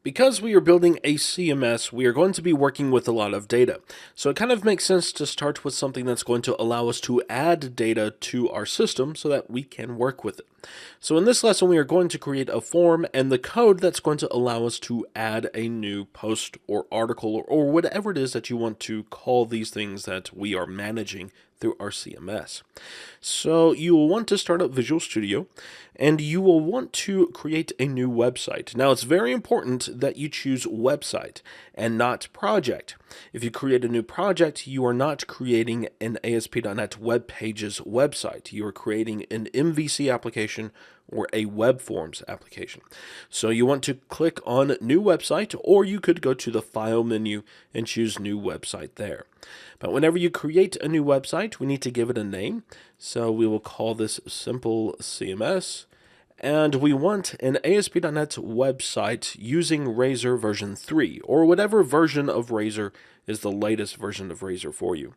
Because we are building a CMS, we are going to be working with a lot of data. So it kind of makes sense to start with something that's going to allow us to add data to our system so that we can work with it. So in this lesson, we are going to create a form and the code that's going to allow us to add a new post or article or whatever it is that you want to call these things that we are managing through our CMS. So you will want to start up Visual Studio and you will want to create a new website. Now it's very important that you choose website and not project. If you create a new project, you are not creating an ASP.NET Web Pages website. You are creating an MVC application or a web forms application. So you want to click on New Website, or you could go to the File menu and choose New Website there. But whenever you create a new website, we need to give it a name. So we will call this Simple CMS. And we want an ASP.NET website using Razor version 3, or whatever version of Razor is the latest version of Razor for you.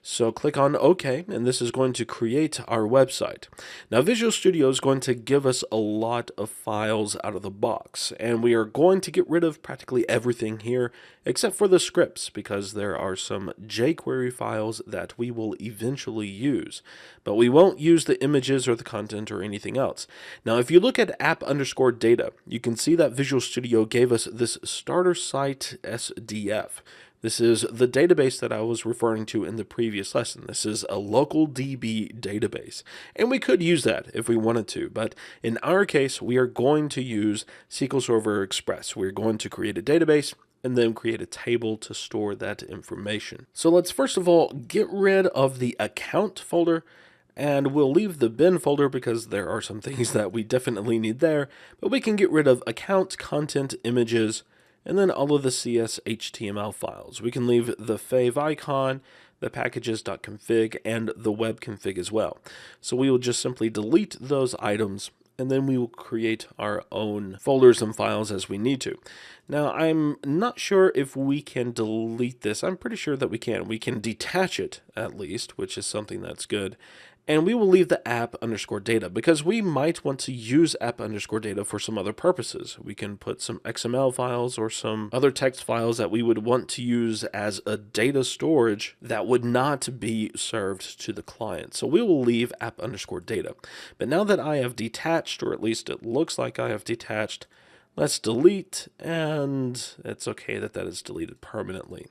So click on OK, and this is going to create our website. Now Visual Studio is going to give us a lot of files out of the box, and we are going to get rid of practically everything here except for the scripts, because there are some jQuery files that we will eventually use, but we won't use the images or the content or anything else. Now if you look at app_data, you can see that Visual Studio gave us this starter site SDF. This is the database that I was referring to in the previous lesson. This is a local DB database, and we could use that if we wanted to, but in our case, we are going to use SQL Server Express. We're going to create a database and then create a table to store that information. So let's first of all get rid of the account folder, and we'll leave the bin folder because there are some things that we definitely need there, but we can get rid of account, content, images, and then all of the CS.html files. We can leave the fave icon, the packages.config, and the web config as well. So we will just simply delete those items, and then we will create our own folders and files as we need to. Now, I'm not sure if we can delete this. I'm pretty sure that we can. We can detach it, at least, which is something that's good. And we will leave the app_data because we might want to use app_data for some other purposes. We can put some XML files or some other text files that we would want to use as a data storage that would not be served to the client. So we will leave app_data. But now that I have detached, or at least it looks like I have detached, let's delete, and it's okay that that is deleted permanently.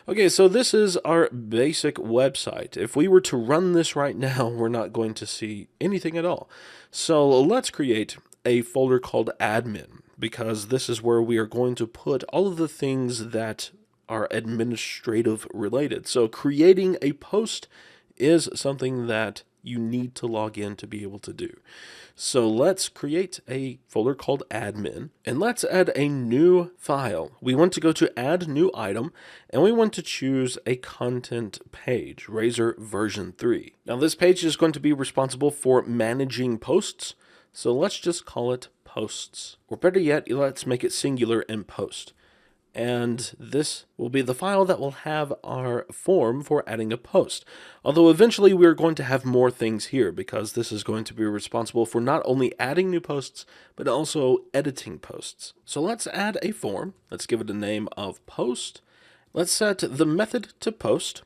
Okay, so this is our basic website. If we were to run this right now, we're not going to see anything at all. So let's create a folder called admin, because this is where we are going to put all of the things that are administrative related. So creating a post is something that you need to log in to be able to do. So let's create a folder called admin, and let's add a new file. We want to go to add new item, and we want to choose a content page, Razor version 3. Now this page is going to be responsible for managing posts, so let's just call it posts. Or better yet, let's make it singular and post. And this will be the file that will have our form for adding a post. Although eventually we're going to have more things here, because this is going to be responsible for not only adding new posts, but also editing posts. So let's add a form. Let's give it a name of post. Let's set the method to post.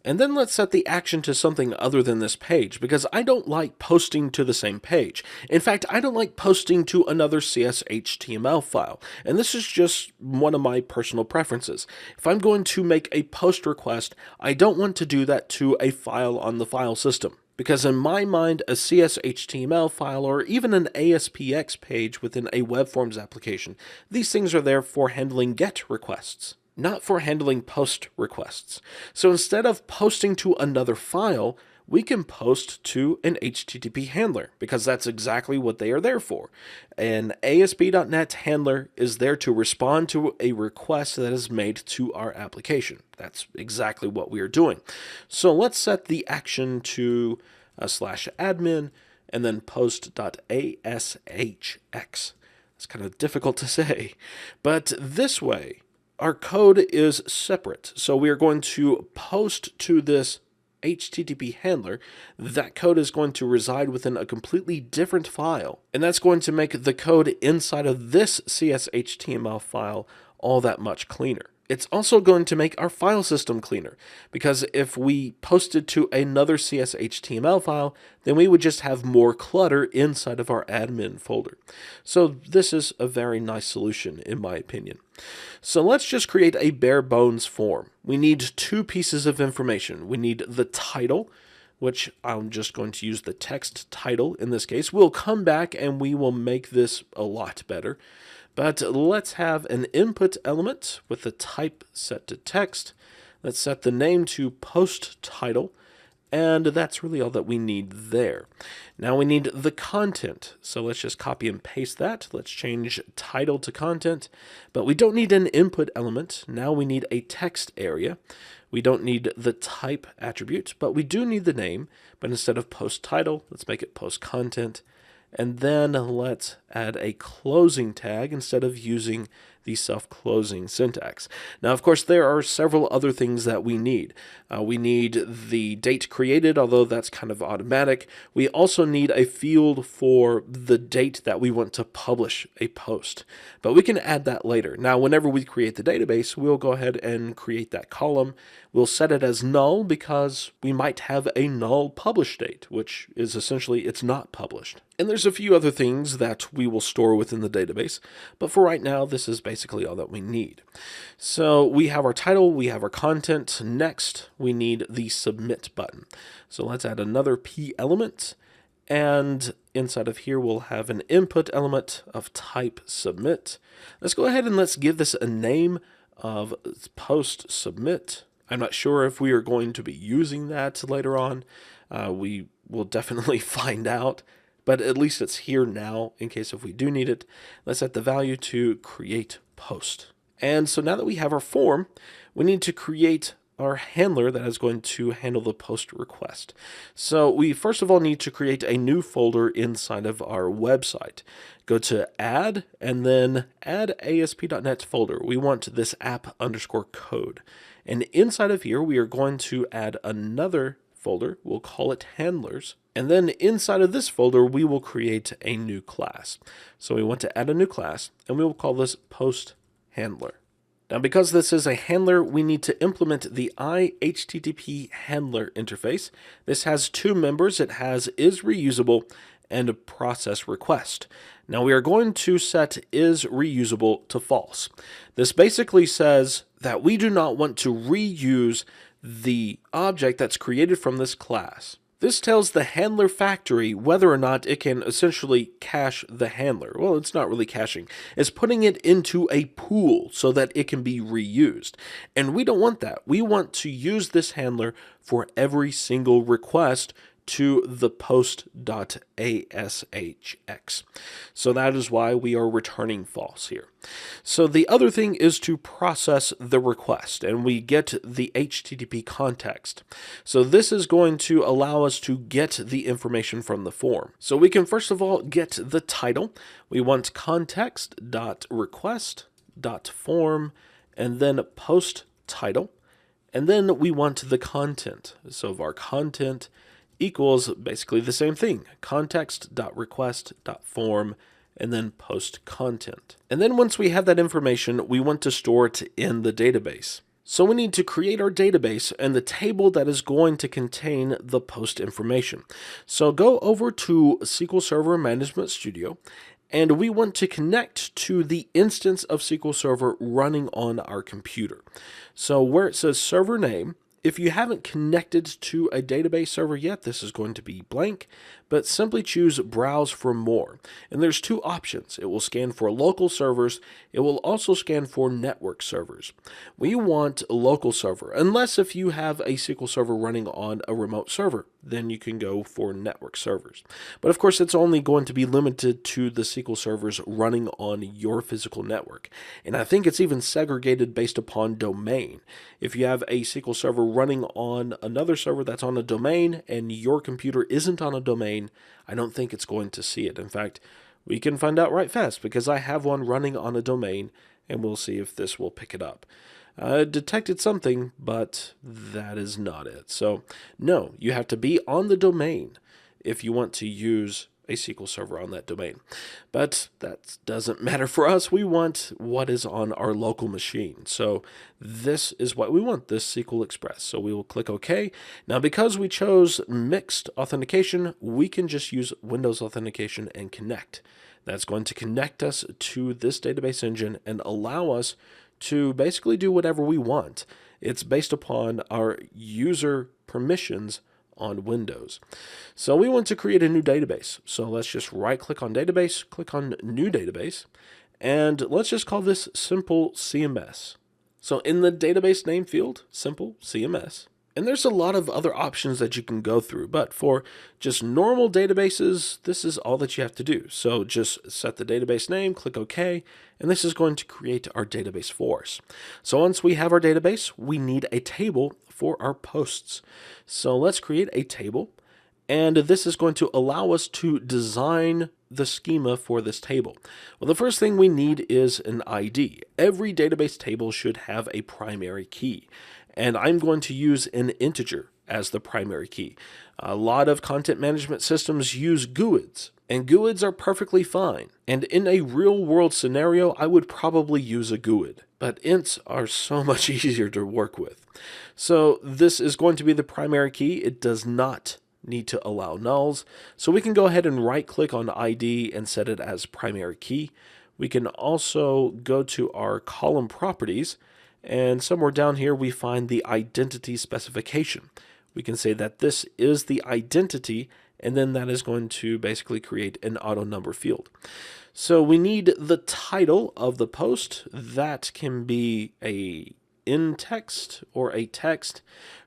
And then let's set the action to something other than this page, because I don't like posting to the same page. In fact, I don't like posting to another CS.html file, and this is just one of my personal preferences. If I'm going to make a post request, I don't want to do that to a file on the file system, because in my mind, a CS.html file or even an ASPX page within a web forms application, these things are there for handling GET requests, not for handling post requests. So instead of posting to another file, we can post to an HTTP handler, because that's exactly what they are there for. An ASP.NET handler is there to respond to a request that is made to our application. That's exactly what we are doing. So let's set the action to /admin and then post.ashx. It's kind of difficult to say, but this way, our code is separate. So we are going to post to this HTTP handler, that code is going to reside within a completely different file. And that's going to make the code inside of this CS_HTML file all that much cleaner. It's also going to make our file system cleaner, because if we posted to another CS_HTML file, then we would just have more clutter inside of our admin folder. So this is a very nice solution, in my opinion. So let's just create a bare bones form. We need two pieces of information. We need the title, which I'm just going to use the text title in this case. We'll come back and we will make this a lot better. But let's have an input element with the type set to text. Let's set the name to post title, and that's really all that we need there. Now we need the content, so let's just copy and paste that. Let's change title to content, but we don't need an input element. Now we need a text area. We don't need the type attribute, but we do need the name. But instead of post title, let's make it post content. And then let's add a closing tag instead of using the self-closing syntax. Now, of course, there are several other things that we need. We need the date created, although that's kind of automatic. We also need a field for the date that we want to publish a post, but we can add that later. Now, whenever we create the database, we'll go ahead and create that column. We'll set it as null because we might have a null publish date, which is essentially it's not published. And there's a few other things that we will store within the database, but for right now, this is basically all that we need. So we have our title, we have our content. Next, we need the submit button. So let's add another P element, and inside of here, we'll have an input element of type submit. Let's go ahead and let's give this a name of post submit. I'm not sure if we are going to be using that later on. We will definitely find out, but at least it's here now in case if we do need it. Let's set the value to create post. And so now that we have our form, we need to create our handler that is going to handle the post request. So we first of all need to create a new folder inside of our website. Go to add and then add ASP.NET folder. We want this app_code. And inside of here, we are going to add another folder. We'll call it handlers. And then inside of this folder, we will create a new class. So we want to add a new class, and we will call this post handler. Now, because this is a handler, we need to implement the iHTTP handler interface. This has two members. It has is reusable and a process request. Now, we are going to set is reusable to false. This basically says that we do not want to reuse the object that's created from this class. This tells the handler factory whether or not it can essentially cache the handler. Well, it's not really caching. It's putting it into a pool so that it can be reused. And we don't want that. We want to use this handler for every single request to the post.ashx. So that is why we are returning false here. So the other thing is to process the request, and we get the HTTP context. So this is going to allow us to get the information from the form. So we can first of all get the title. We want context.request.form and then post title. And then we want the content. So if our content equals basically the same thing, context.request.form and then post content. And then once we have that information, we want to store it in the database. So we need to create our database and the table that is going to contain the post information. So go over to SQL Server Management Studio, and we want to connect to the instance of SQL Server running on our computer. So where it says server name, if you haven't connected to a database server yet, this is going to be blank, but simply choose Browse for More. And there's two options. It will scan for local servers. It will also scan for network servers. We want local server, unless if you have a SQL server running on a remote server, then you can go for network servers. But of course, it's only going to be limited to the SQL servers running on your physical network. And I think it's even segregated based upon domain. If you have a SQL server running on another server that's on a domain and your computer isn't on a domain, I don't think it's going to see it. In fact, we can find out right fast because I have one running on a domain, and we'll see if this will pick it up. detected something, but that is not it. So no, you have to be on the domain if you want to use a SQL server on that domain. But that doesn't matter for us. We want what is on our local machine. So this is what we want, this SQL Express. So we will click OK. Now, because we chose mixed authentication, we can just use Windows authentication and connect. That's going to connect us to this database engine and allow us to basically do whatever we want. It's based upon our user permissions on Windows. So we want to create a new database. So let's just right click on database, click on new database, and let's just call this simple CMS. So in the database name field, simple CMS. And there's a lot of other options that you can go through, but for just normal databases, this is all that you have to do. So just set the database name, click OK, and this is going to create our database for us. So once we have our database, we need a table for our posts. So let's create a table, and this is going to allow us to design the schema for this table. Well, the first thing we need is an ID. Every database table should have a primary key, and I'm going to use an integer as the primary key. A lot of content management systems use GUIDs, and GUIDs are perfectly fine. And in a real-world scenario, I would probably use a GUID, but ints are so much easier to work with. So this is going to be the primary key. It does not need to allow nulls. So we can go ahead and right-click on ID and set it as primary key. We can also go to our column properties, and somewhere down here we find the identity specification. We can say that this is the identity, and then that is going to basically create an auto number field. So we need the title of the post. That can be a in text or a text.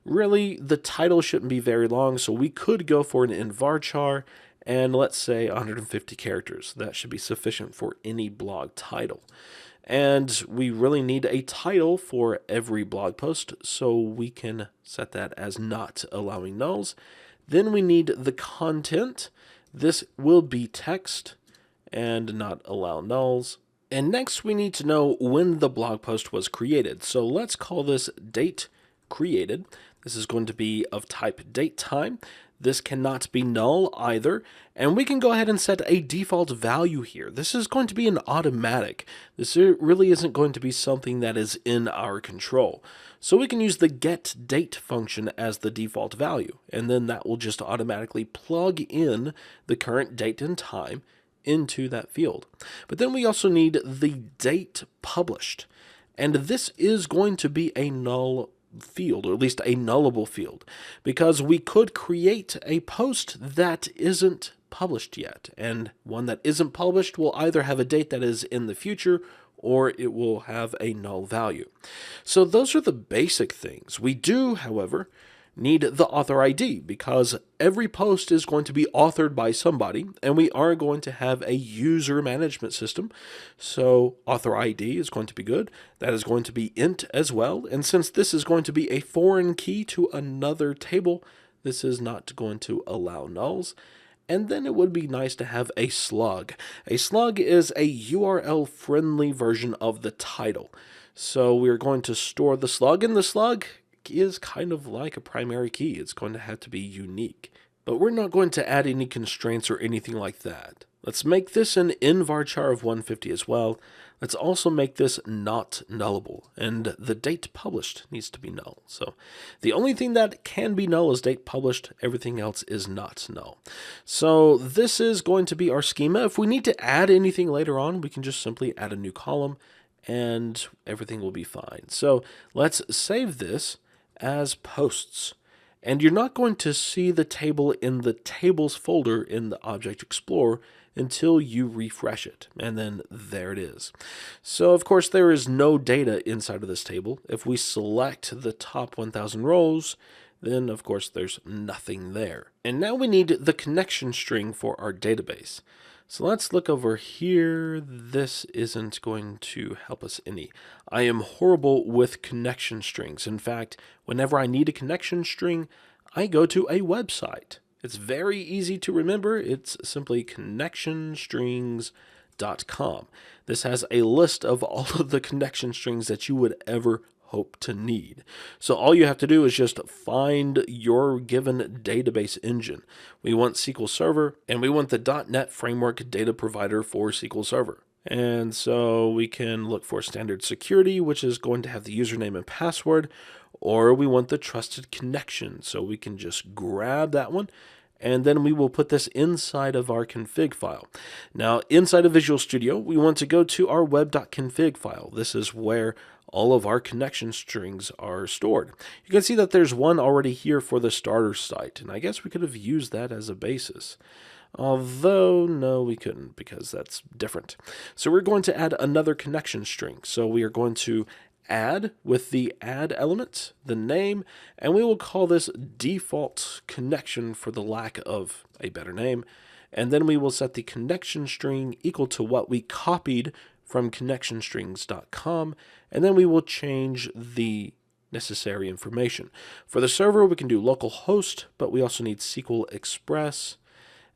Really, the title shouldn't be very long, so we could go for an in varchar, and let's say 150 characters. That should be sufficient for any blog title. And we really need a title for every blog post, so we can set that as not allowing nulls. Then we need the content. This will be text and not allow nulls. And next we need to know when the blog post was created. So let's call this date created. This is going to be of type datetime. This cannot be null either. And we can go ahead and set a default value here. This is going to be an automatic. This really isn't going to be something that is in our control. So we can use the getDate function as the default value, and then that will just automatically plug in the current date and time into that field. But then we also need the date published, and this is going to be a null field, or at least a nullable field, because we could create a post that isn't published yet, and one that isn't published will either have a date that is in the future or it will have a null value. So those are the basic things. We do, however, need the author ID, because every post is going to be authored by somebody, and we are going to have a user management system. So author ID is going to be good. That is going to be int as well. And since this is going to be a foreign key to another table, this is not going to allow nulls. And then it would be nice to have a slug. A slug is a URL-friendly version of the title. So we're going to store the slug, and the slug is kind of like a primary key. It's going to have to be unique. But we're not going to add any constraints or anything like that. Let's make this an in varchar of 150 as well. Let's also make this not nullable, and the date published needs to be null. So the only thing that can be null is date published. Everything else is not null. So this is going to be our schema. If we need to add anything later on, we can just simply add a new column and everything will be fine. So let's save this as posts. And you're not going to see the table in the tables folder in the Object Explorer until you refresh it, and then there it is. So of course there is no data inside of this table. If we select the top 1000 rows, then of course there's nothing there. And now we need the connection string for our database. So let's look over here. This isn't going to help us any. I am horrible with connection strings. In fact, whenever I need a connection string, I go to a website. It's very easy to remember. It's simply connectionstrings.com. This has a list of all of the connection strings that you would ever hope to need. So all you have to do is just find your given database engine. We want SQL Server, and we want the .NET Framework data provider for SQL Server. And so we can look for standard security, which is going to have the username and password, or we want the trusted connection. So we can just grab that one, and then we will put this inside of our config file. Now, inside of Visual Studio, we want to go to our web.config file. This is where all of our connection strings are stored. You can see that there's one already here for the starter site, and I guess we could have used that as a basis. Although, no, we couldn't, because that's different. So we're going to add another connection string. So we are going to add with the add element, the name, and we will call this default connection for the lack of a better name. And then we will set the connection string equal to what we copied from connectionstrings.com, and then we will change the necessary information. For the server, we can do localhost, but we also need SQL Express.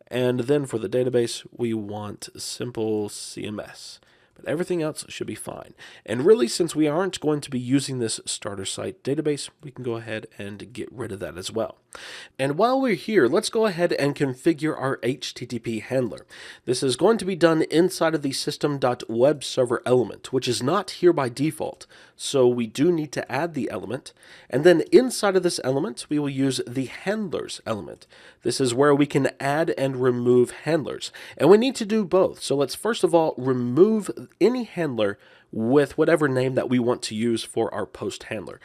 And then for the database, we want simple CMS. But everything else should be fine. And really, since we aren't going to be using this starter site database, we can go ahead and get rid of that as well. And while we're here, let's go ahead and configure our HTTP handler. This is going to be done inside of the system.webServer element, which is not here by default. So we do need to add the element. And then inside of this element, we will use the handlers element. This is where we can add and remove handlers. And we need to do both. So let's first of all remove any handler with whatever name that we want to use for our post handler.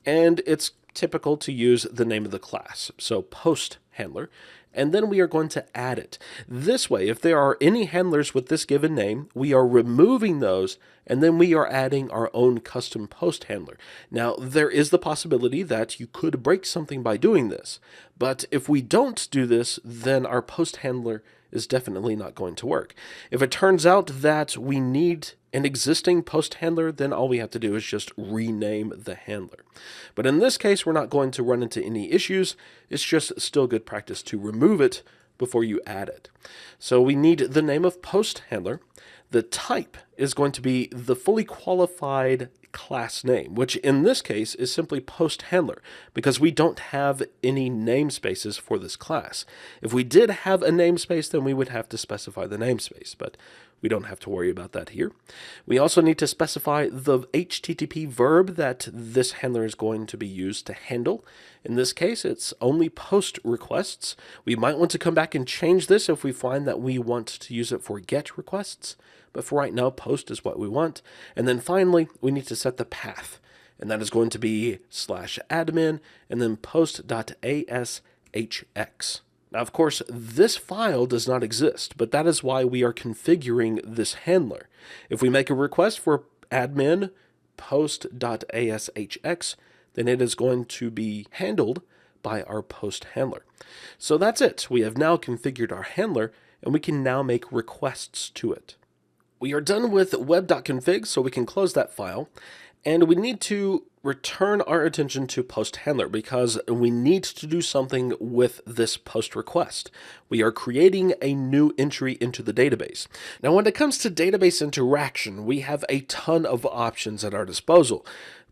And it's typical to use the name of the class, so post handler, and then we are going to add it. This way, if there are any handlers with this given name, we are removing those, and then we are adding our own custom post handler. Now, there is the possibility that you could break something by doing this, but if we don't do this, then our post handler is definitely not going to work. If it turns out that we need an existing post handler, then all we have to do is just rename the handler. But in this case, we're not going to run into any issues. It's just still good practice to remove it before you add it. So we need the name of post handler. The type is going to be the fully qualified class name, which in this case is simply post handler because we don't have any namespaces for this class. If we did have a namespace, then we would have to specify the namespace, but we don't have to worry about that here. We also need to specify the HTTP verb that this handler is going to be used to handle. In this case, it's only post requests. We might want to come back and change this if we find that we want to use it for get requests. But for right now, post is what we want. And then finally, we need to set the path. And that is going to be /admin and then post.ashx. Now, of course, this file does not exist, but that is why we are configuring this handler. If we make a request for admin post.ashx, then it is going to be handled by our post handler. So that's it. We have now configured our handler, and we can now make requests to it. We are done with web.config, so we can close that file. And we need to return our attention to post handler because we need to do something with this post request. We are creating a new entry into the database. Now, when it comes to database interaction, we have a ton of options at our disposal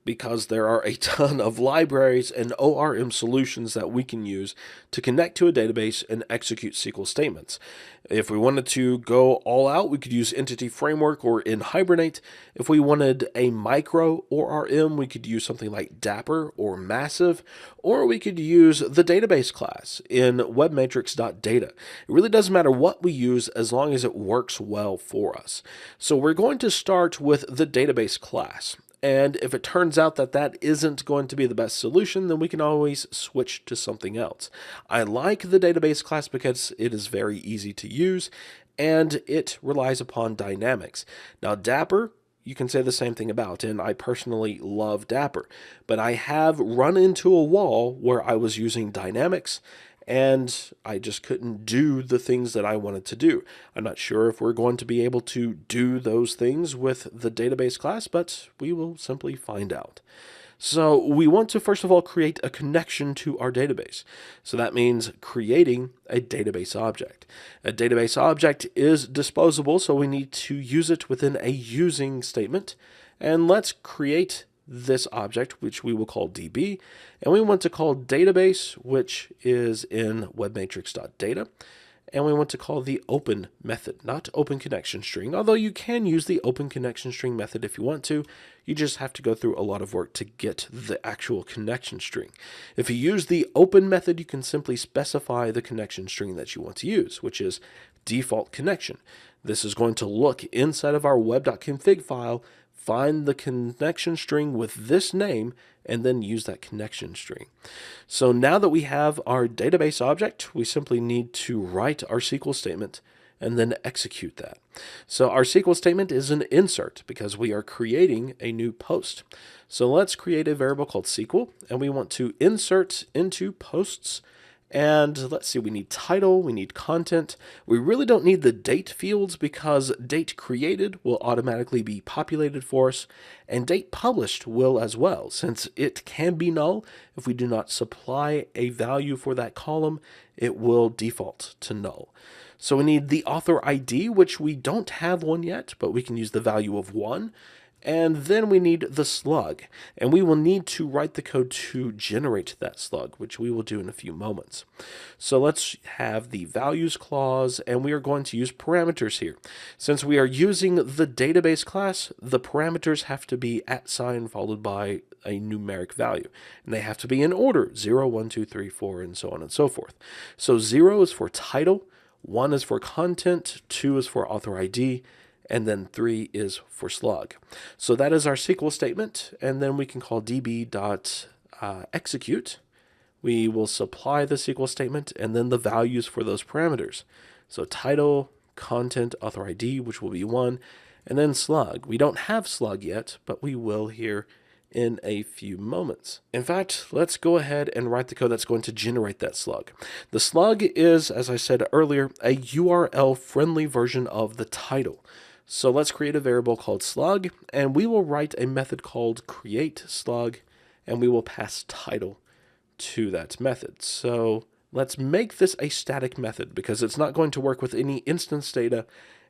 because there are a ton of libraries and ORM solutions that we can use to connect to a database and execute SQL statements. If we wanted to go all out, we could use Entity Framework or in Hibernate. If we wanted a micro ORM, we could use something like Dapper or Massive, or we could use the database class in webmatrix.data. It really doesn't matter what we use as long as it works well for us. So we're going to start with the database class. And if it turns out that that isn't going to be the best solution, then we can always switch to something else. I like the database class because it is very easy to use and it relies upon dynamics. Now, Dapper, you can say the same thing about, and I personally love Dapper, but I have run into a wall where I was using dynamics and I just couldn't do the things that I wanted to do. I'm not sure if we're going to be able to do those things with the database class, but we will simply find out. So we want to first of all create a connection to our database. So that means creating a database object. A database object is disposable, so we need to use it within a using statement. And let's create this object, which we will call DB, and we want to call database, which is in webmatrix.data, and we want to call the open method, not open connection string, although you can use the open connection string method if you want to. You just have to go through a lot of work to get the actual connection string. If you use the open method, you can simply specify the connection string that you want to use, which is default connection. This is going to look inside of our web.config file, find the connection string with this name, and then use that connection string. So now that we have our database object, we simply need to write our SQL statement and then execute that. So our SQL statement is an insert because we are creating a new post. So let's create a variable called SQL, and we want to insert into posts. And let's see, we need title, we need content. We really don't need the date fields because date created will automatically be populated for us, and date published will as well, since it can be null. If we do not supply a value for that column, it will default to null. So we need the author ID, which we don't have one yet, but we can use the value of 1. And then we need the slug, and we will need to write the code to generate that slug, which we will do in a few moments. So let's have the values clause, and we are going to use parameters here. Since we are using the database class, the parameters have to be @ followed by a numeric value, and they have to be in order, 0, 1, 2, 3, 4, and so on and so forth. So 0 is for title, 1 is for content, 2 is for author ID, and then 3 is for slug. So that is our SQL statement, and then we can call db.execute. We will supply the SQL statement and then the values for those parameters. So title, content, author ID, which will be 1, and then slug. We don't have slug yet, but we will here in a few moments. In fact, let's go ahead and write the code that's going to generate that slug. The slug is, as I said earlier, a URL-friendly version of the title. So let's create a variable called slug, and we will write a method called createSlug, and we will pass title to that method. So let's make this a static method because it's not going to work with any instance data,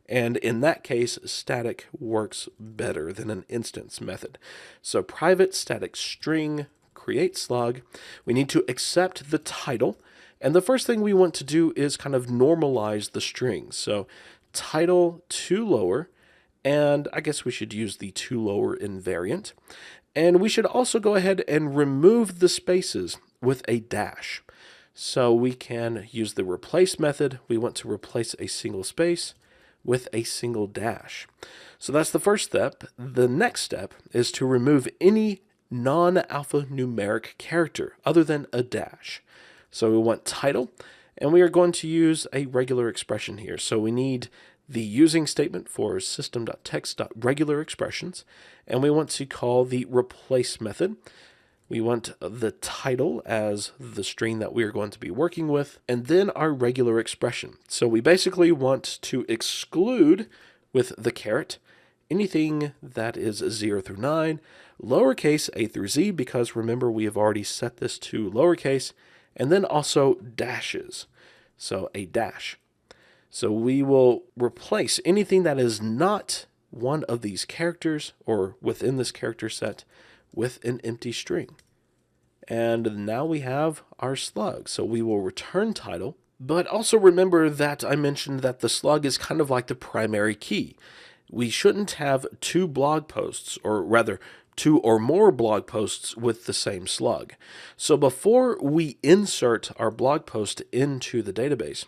and in that case, static works better than an instance method. So private static string createSlug, we need to accept the title, and the first thing we want to do is kind of normalize the string. So title to lower, and I guess we should use the to lower invariant. And we should also go ahead and remove the spaces with a dash. So we can use the replace method. We want to replace a single space with a single dash. So that's the first step. The next step is to remove any non-alphanumeric character other than a dash. So we want title, and we are going to use a regular expression here. So we need the using statement for system.text.regularExpressions, and we want to call the replace method. We want the title as the string that we are going to be working with, and then our regular expression. So we basically want to exclude with the caret anything that is 0 through 9, lowercase a through z, because remember we have already set this to lowercase, and then also dashes, so a dash. So we will replace anything that is not one of these characters or within this character set with an empty string. And now we have our slug. So we will return title, but also remember that I mentioned that the slug is kind of like the primary key. We shouldn't have two blog posts, or rather two or more blog posts with the same slug. So before we insert our blog post into the database,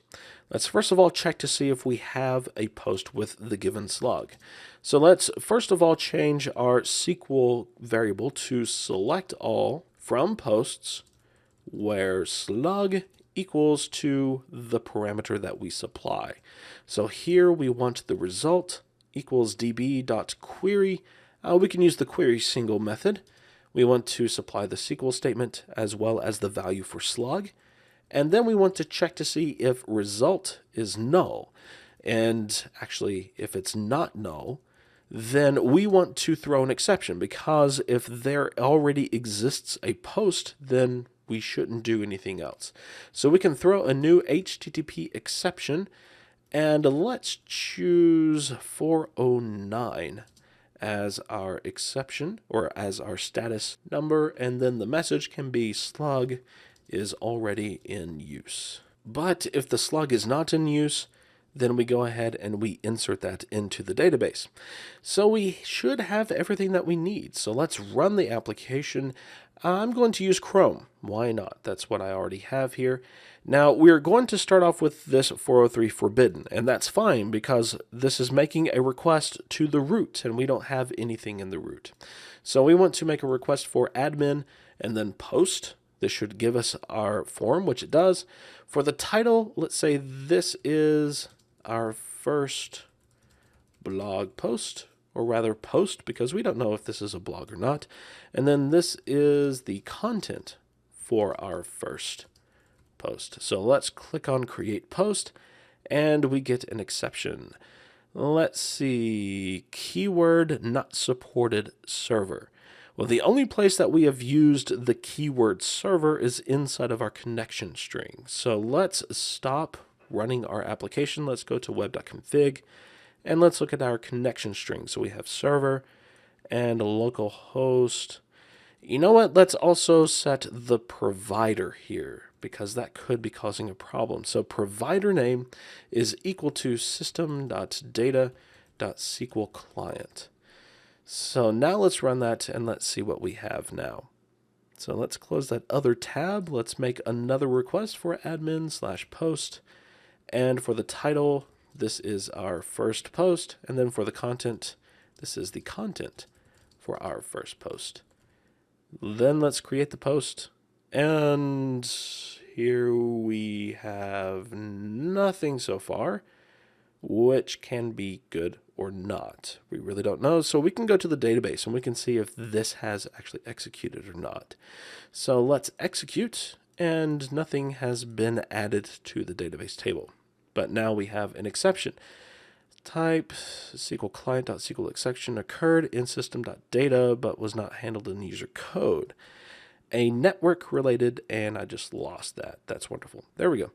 let's first of all check to see if we have a post with the given slug. So let's first of all change our SQL variable to select all from posts where slug equals to the parameter that we supply. So here we want the result equals db.query. We can use the query single method. We want to supply the SQL statement as well as the value for slug. And then we want to check to see if result is null. And actually, if it's not null, then we want to throw an exception, because if there already exists a post, then we shouldn't do anything else. So we can throw a new HTTP exception, and let's choose 409 as our exception or as our status number, and then the message can be slug is already in use. But if the slug is not in use, then we go ahead and we insert that into the database. So we should have everything that we need. So let's run the application. I'm going to use Chrome. Why not? That's what I already have here. Now we're going to start off with this 403 forbidden, and that's fine because this is making a request to the root and we don't have anything in the root. So we want to make a request for admin and then post. This should give us our form, which it does. For the title, let's say this is our first blog post, or rather post, because we don't know if this is a blog or not. And then this is the content for our first post. So let's click on create post and we get an exception. Let's see, keyword not supported server. Well, the only place that we have used the keyword server is inside of our connection string. So let's stop running our application. Let's go to web.config and let's look at our connection string. So we have server and localhost. You know what? Let's also set the provider here because that could be causing a problem. So provider name is equal to system.data.sql client. So now let's run that and let's see what we have now. So let's close that other tab. Let's make another request for admin/post. And for the title, this is our first post. And then for the content, this is the content for our first post. Then let's create the post. And here we have nothing so far, which can be good or not. We really don't know. So we can go to the database and we can see if this has actually executed or not. So let's execute, and nothing has been added to the database table. But now we have an exception. Type SQL client.SQL exception occurred in system.data but was not handled in user code. A network related, and I just lost that. That's wonderful. There we go.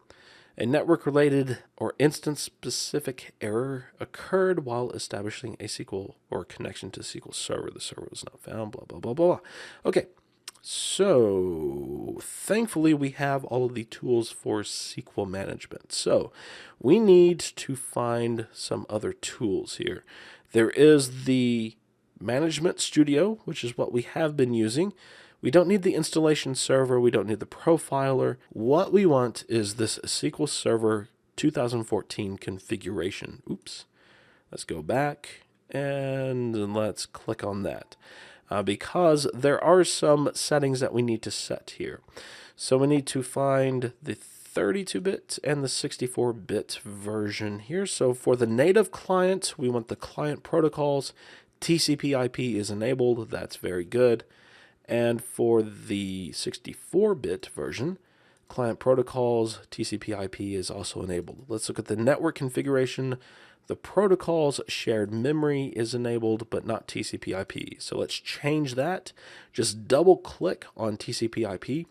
A network related or instance specific error occurred while establishing a SQL or connection to SQL server. The server was not found, blah, blah, blah, blah, blah. Okay. So thankfully we have all of the tools for SQL management. So we need to find some other tools here. There is the Management Studio, which is what we have been using. We don't need the installation server. We don't need the profiler. What we want is this SQL Server 2014 configuration. Oops. Let's go back and let's click on that. Because there are some settings that we need to set here. So we need to find the 32-bit and the 64-bit version here. So for the native client, we want the client protocols. TCP/IP is enabled. That's very good. And for the 64-bit version, client protocols, TCP/IP is also enabled. Let's look at the network configuration. The protocols shared memory is enabled, but not TCP/IP. So let's change that. Just double click on TCP/IP.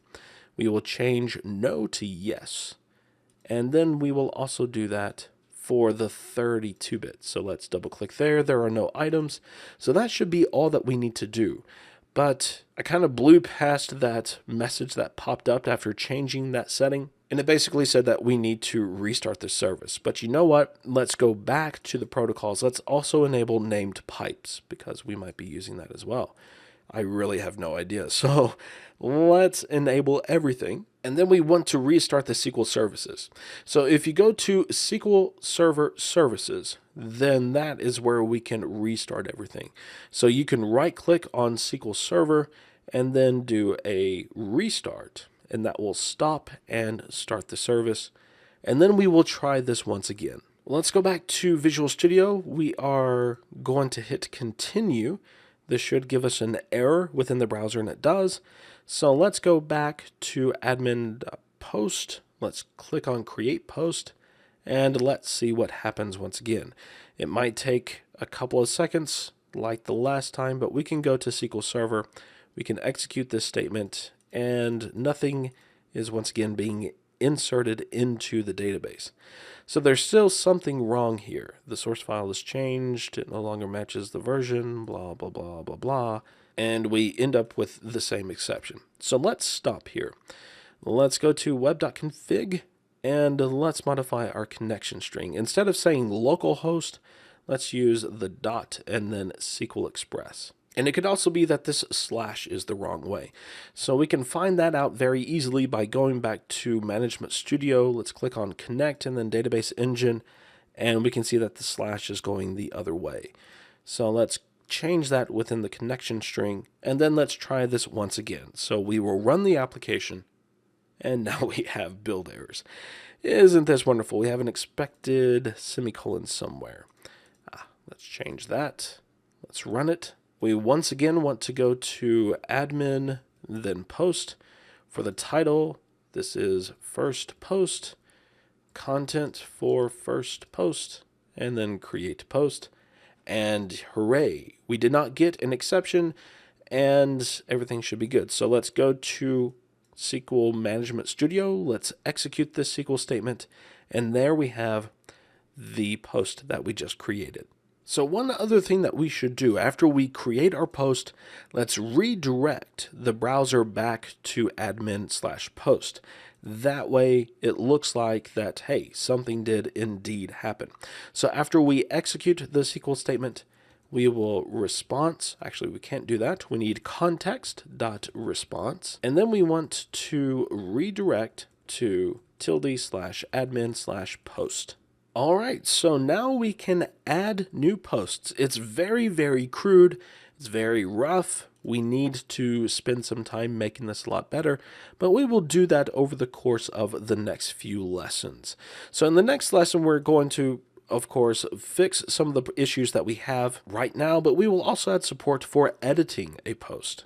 We will change no to yes. And then we will also do that for the 32-bit. So let's double click there. There are no items. So that should be all that we need to do. But I kind of blew past that message that popped up after changing that setting. And it basically said that we need to restart the service. But you know what? Let's go back to the protocols. Let's also enable named pipes because we might be using that as well. I really have no idea. So let's enable everything. And then we want to restart the SQL services. So if you go to SQL Server Services, then that is where we can restart everything. So you can right click on SQL Server and then do a restart, and that will stop and start the service. And then we will try this once again. Let's go back to Visual Studio. We are going to hit continue. This should give us an error within the browser, and it does. So let's go back to admin.post. Let's click on create post, and let's see what happens once again. It might take a couple of seconds like the last time, but we can go to SQL Server. We can execute this statement, and nothing is once again being inserted into the database. So there's still something wrong here. The source file is changed, it no longer matches the version, blah, blah, blah, blah, blah, and we end up with the same exception. So let's stop here. Let's go to web.config and let's modify our connection string. Instead of saying localhost, let's use the dot and then SQL Express. And it could also be that this slash is the wrong way. So we can find that out very easily by going back to Management Studio. Let's click on Connect and then Database Engine, and we can see that the slash is going the other way. So let's change that within the connection string, and then let's try this once again. So we will run the application, and now we have build errors. Isn't this wonderful? We have an expected semicolon somewhere. Let's change that. Let's run it. We once again want to go to admin, then post. For the title, this is first post, content for first post, and then create post. And hooray, we did not get an exception and everything should be good. So let's go to SQL Management Studio. Let's execute this SQL statement. And there we have the post that we just created. So one other thing that we should do after we create our post, let's redirect the browser back to admin/post. That way it looks like that, hey, something did indeed happen. So after we execute the SQL statement, we will response. Actually, we can't do that. We need context.response. And then we want to redirect to tilde/admin/post. All right, so now we can add new posts. It's very, very crude. It's very rough. We need to spend some time making this a lot better, but we will do that over the course of the next few lessons. So in the next lesson, we're going to, of course, fix some of the issues that we have right now, but we will also add support for editing a post.